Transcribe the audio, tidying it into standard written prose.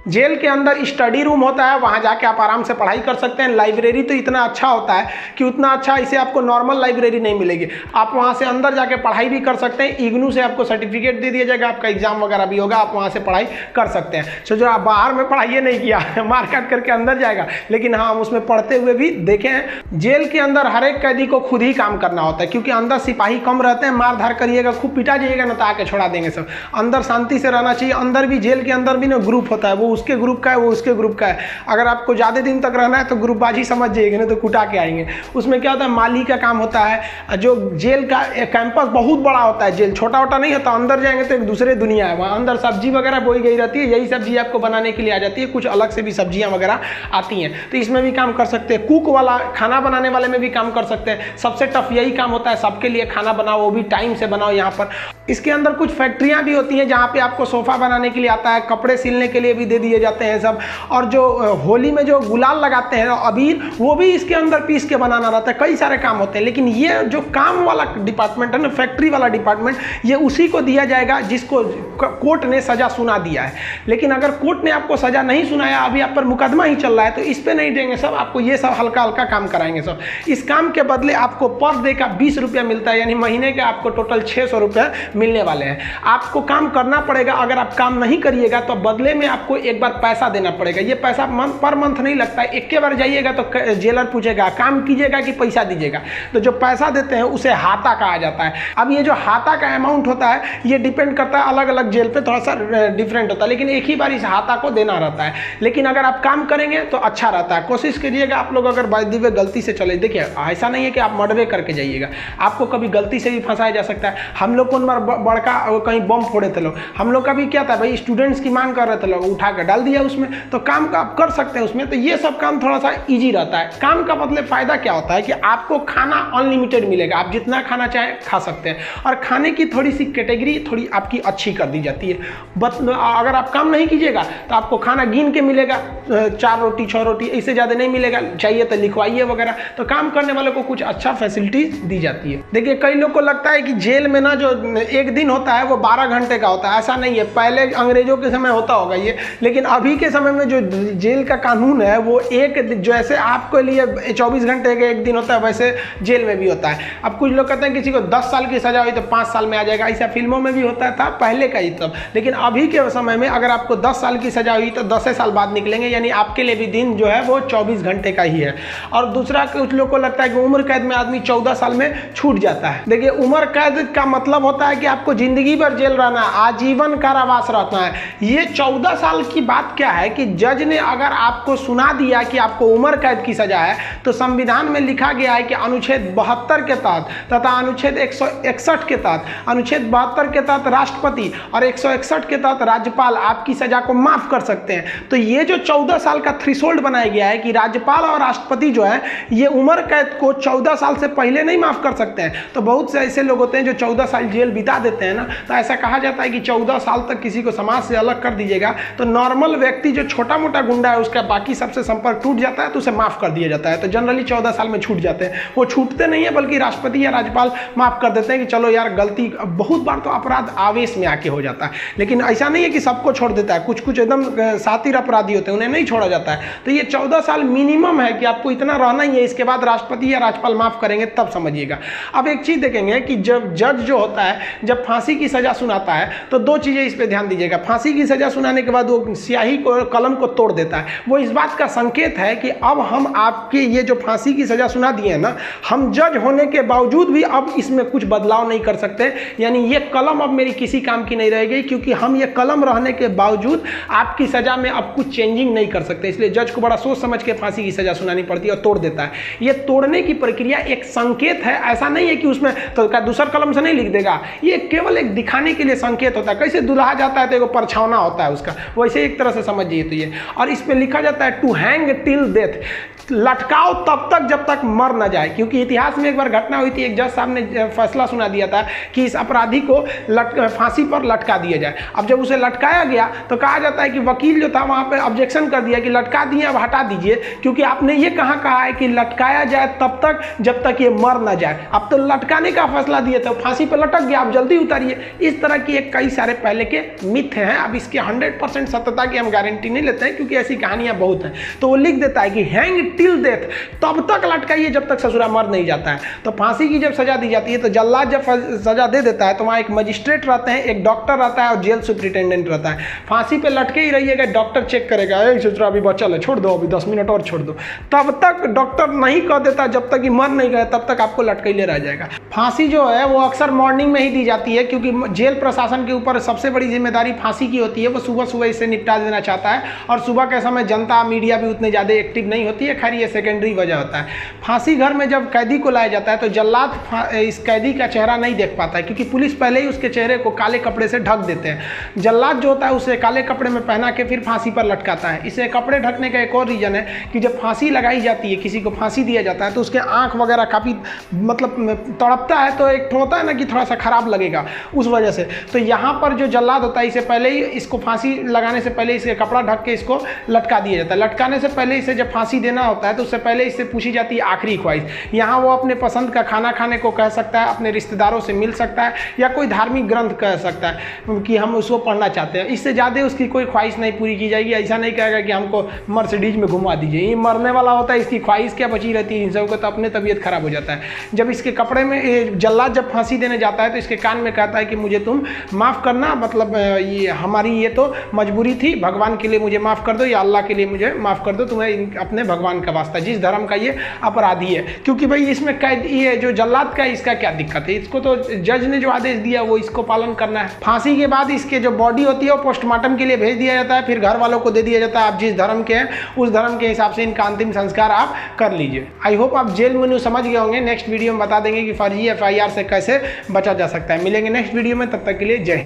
Jail के अंदर study room होता है, वहाँ जाके आप आराम से पढ़ाई कर सकते हैं। लाइब्रेरी तो इतना अच्छा होता है कि उतना अच्छा इसे आपको नॉर्मल लाइब्रेरी नहीं मिलेगी। आप वहाँ से अंदर जाके पढ़ाई भी कर सकते हैं। इग्नू से आपको सर्टिफिकेट दे दिया जाएगा, आपका एग्जाम वगैरह भी होगा, आप वहाँ से पढ़ाई कर सकते हैं। सो जो आप बाहर में पढ़ाई नहीं किया मार काट करके अंदर जाएगा, लेकिन हाँ, हम उसमें पढ़ते हुए भी देखे हैं। जेल के अंदर हर एक कैदी को खुद ही काम करना होता है, क्योंकि अंदर सिपाही कम रहते हैं। मार धार करिएगा, खूब पिटा जाइएगा ना तो आके छोड़ा देंगे सब। अंदर शांति से रहना चाहिए। अंदर भी, जेल के अंदर भी ना ग्रुप होता है, वो उसके ग्रुप का है, वो उसके ग्रुप का है। अगर आपको ज़्यादा दिन तक रहना है तो ग्रुपबाजी समझ जाइएगा, नहीं तो कुटा के आएंगे। उसमें क्या होता है, माली का काम होता है। जो जेल का कैंपस बहुत बड़ा होता है, जेल छोटा छोटा नहीं होता। अंदर जाएंगे तो एक दूसरे दुनिया है। वहाँ अंदर सब्जी वगैरह बोई गई रहती है, यही सब्जी आपको बनाने के लिए आ जाती है। कुछ अलग से भी सब्जियाँ वगैरह आती हैं, तो इसमें भी काम कर सकते हैं। कुक वाला, खाना बनाने वाले में भी काम कर सकते हैं। सबसे टफ यही काम होता है, सबके लिए खाना बनाओ, वो भी टाइम से बनाओ। यहाँ पर इसके अंदर कुछ फैक्ट्रियाँ भी होती हैं जहाँ पे आपको सोफ़ा बनाने के लिए आता है, कपड़े सिलने के लिए भी दे दिए जाते हैं सब। और जो होली में जो गुलाल लगाते हैं अबीर, वो भी इसके अंदर पीस के बनाना रहता है। कई सारे काम होते हैं, लेकिन ये जो काम वाला डिपार्टमेंट है ना, फैक्ट्री वाला डिपार्टमेंट, ये उसी को दिया जाएगा जिसको कोर्ट ने सजा सुना दिया है। लेकिन अगर कोर्ट ने आपको सजा नहीं सुनाया, अभी आप पर मुकदमा ही चल रहा है, तो इस पर नहीं देंगे सब, आपको ये सब हल्का हल्का काम कराएंगे सब। इस काम के बदले आपको पर डे का 20 रुपया मिलता है, यानी महीने के आपको टोटल 600 रुपये मिलने वाले हैं। आपको काम करना पड़ेगा। अगर आप काम नहीं करिएगा तो बदले में आपको एक बार पैसा देना पड़ेगा। ये पैसा पर मंथ नहीं लगता है, एक के बार जाइएगा तो जेलर पूछेगा काम कीजिएगा कि पैसा दीजिएगा। तो जो पैसा देते हैं उसे हाता कहा जाता है। अब ये जो हाता का अमाउंट होता है, ये डिपेंड करता है, अलग अलग जेल पे थोड़ा सा डिफरेंट होता है, लेकिन एक ही बार इस हाता को देना रहता है। लेकिन अगर आप काम करेंगे तो अच्छा रहता है। कोशिश करिएगा आप लोग, अगर बाय द वे गलती से चले, देखिए ऐसा नहीं है कि आप मर्डर करके जाइएगा, आपको कभी गलती से भी फंसाया जा सकता है। हम लोग को बड़का कहीं बम फोड़े थे लोग, हम लोग का भी क्या था भाई, स्टूडेंट्स की मांग कर रहे थे लोग, उठा कर डाल दिया उसमें, तो काम का आप कर सकते हैं उसमें। तो ये सब काम थोड़ा सा इजी रहता है। काम का मतलब फायदा क्या होता है कि आपको खाना अनलिमिटेड मिलेगा, आप जितना खाना चाहें खा सकते हैं। और खाने की थोड़ी सी कैटेगरी थोड़ी आपकी अच्छी कर दी जाती है। अगर आप काम नहीं कीजिएगा तो आपको खाना गिन के मिलेगा, 4 रोटी 6 रोटी, इससे ज़्यादा नहीं मिलेगा, चाहिए तो लिखवाइए वगैरह। तो काम करने वालों को कुछ अच्छा फैसिलिटीज दी जाती है। देखिए कई लोग को लगता है कि जेल में ना जो एक दिन होता है वो 12 घंटे का होता है, ऐसा नहीं है। पहले अंग्रेजों के समय होता होगा ये, लेकिन अभी के समय में जो जेल का कानून है वो एक, जैसे आपके लिए 24 घंटे का एक दिन होता है, वैसे जेल में भी होता है। अब कुछ लोग कहते हैं किसी को 10 साल की सजा हुई तो 5 साल में आ जाएगा, ऐसा फिल्मों में भी होता था पहले का ही तब। लेकिन अभी के समय में अगर आपको 10 साल की सजा हुई तो 10 साल बाद निकलेंगे, यानी आपके लिए भी दिन जो है वो 24 घंटे का ही है। और दूसरा, कुछ लोग को लगता है कि उम्र कैद में आदमी 14 साल में छूट जाता है। देखिए उम्र कैद का मतलब होता है कि आपको जिंदगी भर जेल रहना, आजीवन कारावास रहना है। ये 14 साल की बात क्या है कि जज ने अगर आपको सुना दिया कि आपको उम्र कैद की सजा है, तो संविधान में लिखा गया है कि अनुच्छेद 72 के तहत तथा अनुच्छेद 161 के तहत, अनुच्छेद 72 के तहत राष्ट्रपति और 161 के तहत राज्यपाल आपकी सजा को माफ कर सकते हैं। तो ये जो 14 साल का थ्रेशोल्ड बनाया गया है कि राज्यपाल और राष्ट्रपति जो है ये उम्र कैद को 14 साल से पहले नहीं माफ कर सकते हैं। तो बहुत से ऐसे लोग होते हैं जो 14 साल जेल बिता देते हैं ना, तो ऐसा कहा जाता है कि 14 साल तक किसी को समाज से अलग कर दीजिएगा तो नॉर्मल व्यक्ति जो छोटा मोटा गुंडा है उसका बाकी सबसे संपर्क टूट जाता है, तो उसे माफ कर दिया जाता है। तो जनरली 14 साल में छूट जाते हैं। वो छूटते नहीं है, बल्कि राष्ट्रपति या राज्यपाल माफ कर देते हैं कि चलो यार गलती, बहुत बार तो अपराध आवेश में आके हो जाता है, लेकिन ऐसा नहीं है कि सबको छोड़ देता है। कुछ कुछ एकदम सातिर अपराधी होते हैं, उन्हें नहीं छोड़ा जाता है। तो ये 14 साल मिनिमम है कि आपको इतना रहना ही है, इसके बाद राष्ट्रपति या राज्यपाल माफ करेंगे तब समझिएगा। अब एक चीज देखेंगे कि जब जज जो होता है जब फांसी की सजा सुनाता है तो 2 चीजें इस पे ध्यान दीजिएगा। फांसी की सजा सुनाने के बाद वो स्याही को, कलम को तोड़ देता है। वो इस बात का संकेत है कि अब हम आपके ये जो फांसी की सजा सुना दिए हैं ना, हम जज होने के बावजूद भी अब इसमें कुछ बदलाव नहीं कर सकते, यानी ये कलम अब मेरी किसी काम की नहीं रहेगी, क्योंकि हम ये कलम रहने के बावजूद आपकी सजा में अब कुछ चेंजिंग नहीं कर सकते। इसलिए जज को बड़ा सोच समझ के फांसी की सजा सुनानी पड़ती है और तोड़ देता है। ये तोड़ने की प्रक्रिया एक संकेत है, ऐसा नहीं है कि उसमें तो दूसर कलम से नहीं लिख देगा, ये केवल एक दिखाने के लिए संकेत होता है। कैसे दुल्हा जाता है तो एक परछावना होता है उसका, वैसे एक तरह से समझिए। तो ये, और इस पे लिखा जाता है टू हैंग टिल डेथ, लटकाओ तब तक जब तक मर न जाए। क्योंकि इतिहास में एक बार घटना हुई थी, एक जज साहब ने फैसला सुना दिया था कि इस अपराधी को फांसी पर लटका दिया जाए। अब जब उसे लटकाया गया तो कहा जाता है कि वकील जो था वहां पे ऑब्जेक्शन कर दिया कि लटका दिए, अब हटा दीजिए, क्योंकि आपने ये कहा है कि लटकाया जाए तब तक जब तक ये मर न जाए। अब तो लटकाने का फैसला दिए थे, फांसी पर लटक गया, आप जल्दी उतारिए। इस तरह की एक कई सारे पहले के मिथ हैं। अब इसके 100% सत्य सत्यता की हम गारंटी नहीं लेते हैं, क्योंकि ऐसी कहानियां बहुत हैं। तो वो लिख देता है कि हैंग टिल डेथ, तब तक लटकाइए जब तक ससुरा मर नहीं जाता है। तो फांसी की जब सजा दी जाती है तो जल्लाद जब सजा दे देता है तो वहाँ एक मजिस्ट्रेट रहते हैं, एक डॉक्टर रहता है और जेल सुप्रिटेंडेंट रहता है। फांसी पे लटके ही रहिएगा, डॉक्टर चेक करेगा, ससुरा अभी बचा है, छोड़ दो, अभी 10 मिनट और छोड़ दो। तब तक डॉक्टर नहीं कह देता, जब तक कि मर नहीं गए तब तक आपको लटकैले रह जाएगा। फांसी जो है वो अक्सर मॉर्निंग में ही दी जाती है, क्योंकि जेल प्रशासन के ऊपर सबसे बड़ी जिम्मेदारी फांसी की होती है। वो सुबह सुबह इसे निपटा देना चाहता है, और सुबह के समय जनता मीडिया भी उतने ज़्यादा एक्टिव नहीं होती है। खैर ये सेकेंडरी वजह होता है। फांसी घर में जब कैदी को लाया जाता है तो जल्लाद इस कैदी का चेहरा नहीं देख पाता है, क्योंकि पुलिस पहले ही उसके चेहरे को काले कपड़े से ढक देते हैं। जल्लाद जो होता है उसे काले कपड़े में पहना के फिर फांसी पर लटकाता है। इसे कपड़े ढकने का एक और रीजन है कि जब फांसी लगाई जाती है, किसी को फांसी दिया जाता है, तो उसके आँख वगैरह काफ़ी मतलब तड़पता है, तो एक होता है ना कि थोड़ा सा खराब लगेगा उस वजह से। तो यहाँ पर जो जल्लाद होता है इसे पहले ही, इसको फांसी लगाने से पहले इसे कपड़ा ढक के इसको लटका दिया जाता है। लटकाने से पहले इसे जब फांसी देना होता है तो उससे पहले इससे पूछी जाती है आखिरी ख्वाहिश। यहाँ वो अपने पसंद का खाना खाने को कह सकता है, अपने रिश्तेदारों से मिल सकता है, या कोई धार्मिक ग्रंथ कह सकता है कि हम उसको पढ़ना चाहते हैं। इससे ज़्यादा उसकी कोई ख्वाहिश नहीं पूरी की जाएगी। ऐसा नहीं कहेगा कि हमको मर्सिडीज में घुमा दीजिए, ये मरने वाला होता है, इसकी ख्वाहिश क्या बची रहती है। इन सबको तो अपने तबीयत खराब हो जाता है। जब इसके कपड़े में जल्लाद जब फांसी देने जाता है तो इसके कान में कहता है कि मुझे तुम माफ़ करना, मतलब ये हमारी ये तो मजबूरी थी, भगवान के लिए मुझे माफ़ कर दो, या अल्लाह के लिए मुझे माफ़ कर दो, तुम्हें अपने भगवान का वास्ता, जिस धर्म का ये अपराधी है। क्योंकि भाई इसमें कैद ये जो जल्लाद का, इसका क्या दिक्कत है, इसको तो जज ने जो आदेश दिया वो इसको पालन करना है। फांसी के बाद इसके जो बॉडी होती है वो पोस्टमार्टम के लिए भेज दिया जाता है, फिर घर वालों को दे दिया जाता है। आप जिस धर्म के हैं उस धर्म के हिसाब से इनका अंतिम संस्कार आप कर लीजिए। आई होप आप जेल मेनू समझ गए होंगे। नेक्स्ट वीडियो में बता देंगे कि फर्जी FIR से कैसे बचा जा सकता है। मिलेंगे नेक्स्ट वीडियो में, तब तक के लिए जय हिंद।